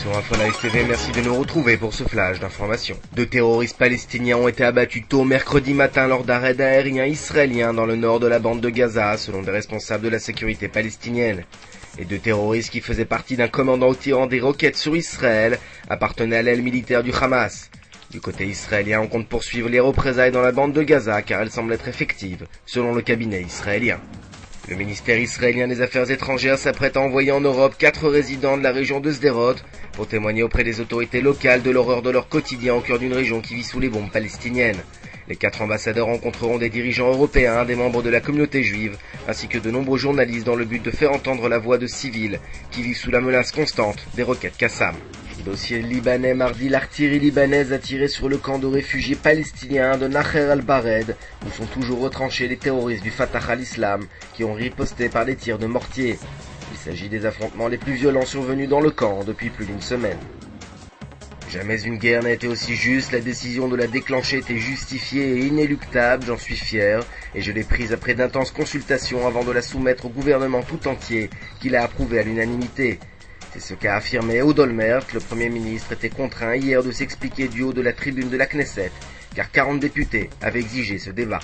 Sur InfoLive TV, merci de nous retrouver pour ce flash d'informations. 2 terroristes palestiniens ont été abattus tôt mercredi matin lors d'un raid aérien israélien dans le nord de la bande de Gaza, selon des responsables de la sécurité palestinienne. Les 2 terroristes, qui faisaient partie d'un commandant tirant des roquettes sur Israël, appartenaient à l'aile militaire du Hamas. Du côté israélien, on compte poursuivre les représailles dans la bande de Gaza car elles semblent être effectives, selon le cabinet israélien. Le ministère israélien des Affaires étrangères s'apprête à envoyer en Europe 4 résidents de la région de Sderot pour témoigner auprès des autorités locales de l'horreur de leur quotidien au cœur d'une région qui vit sous les bombes palestiniennes. Les 4 ambassadeurs rencontreront des dirigeants européens, des membres de la communauté juive, ainsi que de nombreux journalistes dans le but de faire entendre la voix de civils qui vivent sous la menace constante des roquettes Qassam. Dossier libanais, mardi, l'artillerie libanaise a tiré sur le camp de réfugiés palestiniens de Naher al-Bared, où sont toujours retranchés les terroristes du Fatah al-Islam, qui ont riposté par des tirs de mortier. Il s'agit des affrontements les plus violents survenus dans le camp depuis plus d'une semaine. Jamais une guerre n'a été aussi juste, la décision de la déclencher était justifiée et inéluctable, j'en suis fier, et je l'ai prise après d'intenses consultations avant de la soumettre au gouvernement tout entier, qui l'a approuvée à l'unanimité. C'est ce qu'a affirmé Ehud Olmert. Le Premier ministre était contraint hier de s'expliquer du haut de la tribune de la Knesset, car 40 députés avaient exigé ce débat.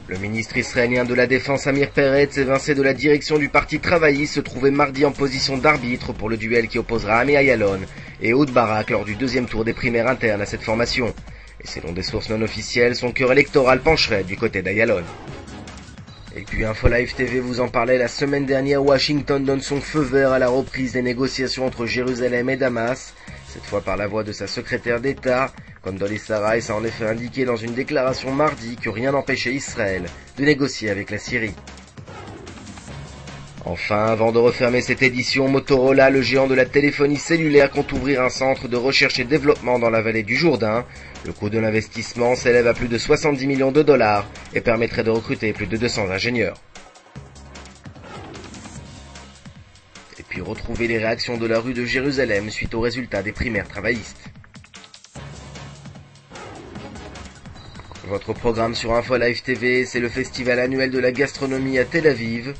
Le ministre israélien de la Défense Amir Peretz, évincé de la direction du parti travailliste, se trouvait mardi en position d'arbitre pour le duel qui opposera Ami Ayalon et Ehud Barak lors du 2e tour des primaires internes à cette formation. Et selon des sources non officielles, son cœur électoral pencherait du côté d'Ayalon. Et puis InfoLive TV vous en parlait la semaine dernière, Washington donne son feu vert à la reprise des négociations entre Jérusalem et Damas, cette fois par la voix de sa secrétaire d'État. Condoleezza Rice a en effet indiqué dans une déclaration mardi que rien n'empêchait Israël de négocier avec la Syrie. Enfin, avant de refermer cette édition, Motorola, le géant de la téléphonie cellulaire, compte ouvrir un centre de recherche et développement dans la vallée du Jourdain. Le coût de l'investissement s'élève à plus de 70 millions de dollars et permettrait de recruter plus de 200 ingénieurs. Et puis retrouvez les réactions de la rue de Jérusalem suite aux résultats des primaires travaillistes. Votre programme sur InfoLive TV, c'est le festival annuel de la gastronomie à Tel Aviv.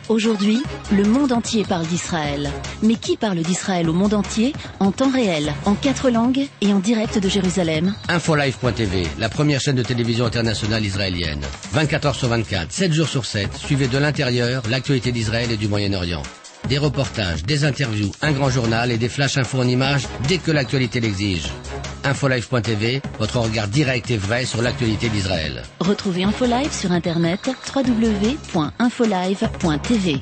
Aujourd'hui, le monde entier parle d'Israël. Mais qui parle d'Israël au monde entier, en temps réel, en 4 langues et en direct de Jérusalem? InfoLive.tv, la première chaîne de télévision internationale israélienne. 24 heures sur 24, 7 jours sur 7, suivez de l'intérieur l'actualité d'Israël et du Moyen-Orient. Des reportages, des interviews, un grand journal et des flash infos en images dès que l'actualité l'exige. InfoLive.tv, votre regard direct et vrai sur l'actualité d'Israël. Retrouvez InfoLive sur internet www.infolive.tv.